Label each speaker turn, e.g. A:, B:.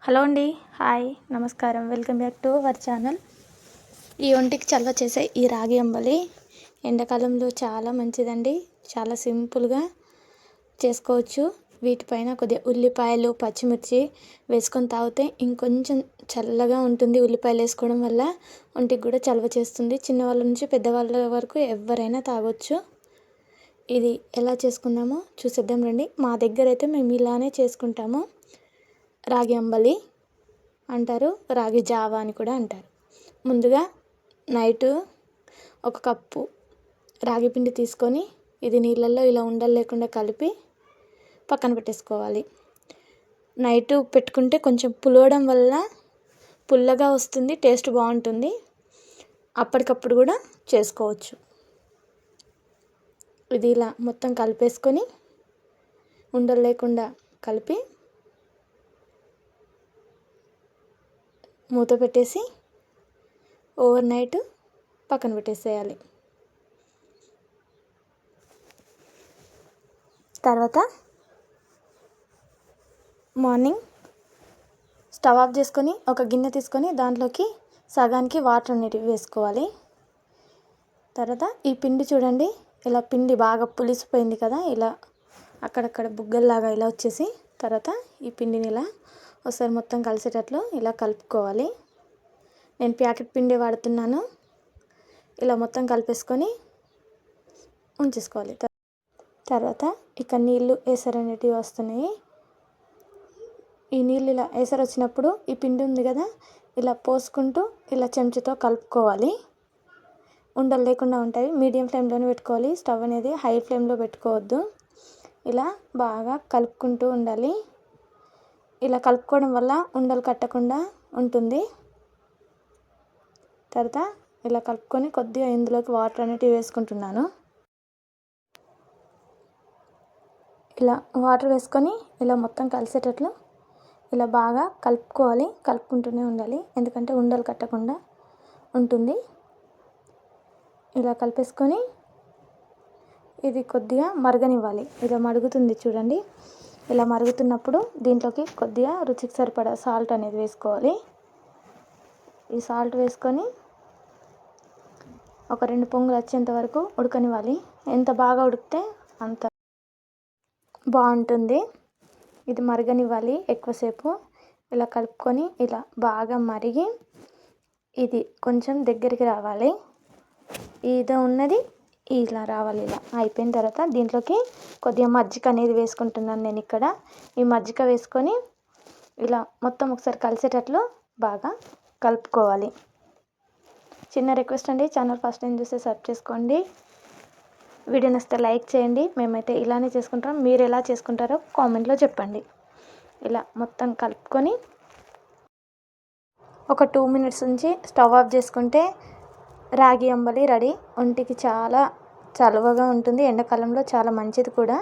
A: Hello అండి. Hi, నమస్కారం. Welcome back to our channel. ఈ ఒంటికి చలవ చేసే ఈ రాగి అంబలి ఎండాకాలంలో చాలా మంచిదండి. చాలా సింపుల్గా చేసుకోవచ్చు. వీటిపైన కొద్దిగా ఉల్లిపాయలు, పచ్చిమిర్చి వేసుకొని తాగితే ఇంకొంచెం చల్లగా ఉంటుంది. ఉల్లిపాయలు వేసుకోవడం వల్ల ఒంటికి కూడా చలవ చేస్తుంది. చిన్నవాళ్ళ నుంచి పెద్దవాళ్ళ వరకు ఎవరైనా తాగొచ్చు. ఇది ఎలా చేసుకుందామో చూసేద్దాం రండి. మా దగ్గర అయితే మేము ఇలానే చేసుకుంటాము. రాగి అంబలి అంటారు, రాగి జావా అని కూడా అంటారు. ముందుగా నైటు 1 కప్పు రాగి పిండి తీసుకొని ఇది నీళ్ళల్లో ఇలా ఉండలు లేకుండా కలిపి పక్కన పెట్టేసుకోవాలి. నైటు పెట్టుకుంటే కొంచెం పులవడం వల్ల పుల్లగా వస్తుంది, టేస్ట్ బాగుంటుంది. అప్పటికప్పుడు కూడా చేసుకోవచ్చు. ఇది ఇలా మొత్తం కలిపేసుకొని ఉండలు లేకుండా కలిపి మూత పెట్టేసి ఓవర్ నైట్ పక్కన పెట్టేసేయాలి. తర్వాత మార్నింగ్ స్టవ్ ఆఫ్ చేసుకొని ఒక గిన్నె తీసుకొని దాంట్లోకి సగానికి వాటర్ అనేటివి వేసుకోవాలి. తర్వాత ఈ పిండి చూడండి, ఇలా పిండి బాగా పులిసిపోయింది కదా, ఇలా అక్కడక్కడ బుగ్గల్లాగా ఇలా వచ్చేసి తర్వాత ఈ పిండిని ఇలా ఒకసారి మొత్తం కలిసేటట్లు ఇలా కలుపుకోవాలి. నేను ప్యాకెట్ పిండి వాడుతున్నాను. ఇలా మొత్తం కలిపేసుకొని ఉంచేసుకోవాలి. తర్వాత ఇక నీళ్ళు ఎసరు అనేటివి వస్తున్నాయి. ఈ నీళ్ళు ఇలా ఎసరు వచ్చినప్పుడు ఈ పిండి ఉంది కదా, ఇలా పోసుకుంటూ ఇలా చెంచాతో కలుపుకోవాలి. ఉండలు లేకుండా ఉంటాయి. మీడియం ఫ్లేమ్లోనే పెట్టుకోవాలి. స్టవ్ అనేది హై ఫ్లేమ్లో పెట్టుకోవద్దు. ఇలా బాగా కలుపుకుంటూ ఉండాలి. ఇలా కలుపుకోవడం వల్ల ఉండలు కట్టకుండా ఉంటుంది. తర్వాత ఇలా కలుపుకొని కొద్దిగా ఇందులోకి వాటర్ అనేటివి వేసుకుంటున్నాను. ఇలా వాటర్ వేసుకొని ఇలా మొత్తం కలిసేటట్లు ఇలా బాగా కలుపుకోవాలి. కలుపుకుంటూనే ఉండాలి, ఎందుకంటే ఉండలు కట్టకుండా ఉంటుంది. ఇలా కలిపేసుకొని ఇది కొద్దిగా మరగనివ్వాలి. ఇలా మరుగుతుంది చూడండి. ఇలా మరుగుతున్నప్పుడు దీంట్లోకి కొద్దిగా రుచికి సరిపడా సాల్ట్ అనేది వేసుకోవాలి. ఈ సాల్ట్ వేసుకొని ఒక 2 పొంగులు వచ్చేంత వరకు ఉడకనివ్వాలి. ఎంత బాగా ఉడికితే అంత బాగుంటుంది. ఇది మరగనివ్వాలి ఎక్కువసేపు. ఇలా కలుపుకొని ఇలా బాగా మరిగి ఇది కొంచెం దగ్గరికి రావాలి. ఇదో ఉన్నది ఇలా రావాలి. ఇలా అయిపోయిన తర్వాత దీంట్లోకి కొద్దిగా మజ్జిగ అనేది వేసుకుంటున్నాను నేను ఇక్కడ. ఈ మజ్జిగ వేసుకొని ఇలా మొత్తం ఒకసారి కలిసేటట్లు బాగా కలుపుకోవాలి. చిన్న రిక్వెస్ట్ అండి, ఛానల్ ఫస్ట్ టైం చూస్తే సబ్స్క్రైబ్ చేసుకోండి. వీడియో నచ్చితే లైక్ చేయండి. మేమైతే ఇలానే చేసుకుంటాం. మీరు ఎలా చేసుకుంటారో కామెంట్లో చెప్పండి. ఇలా మొత్తం కలుపుకొని ఒక 2 మినిట్స్ నుంచి స్టవ్ ఆఫ్ చేసుకుంటే రాగి అంబలి రెడీ. ఒంటికి చాలా చలువగా ఉంటుంది. ఎండాకాలంలో చాలా మంచిది కూడా.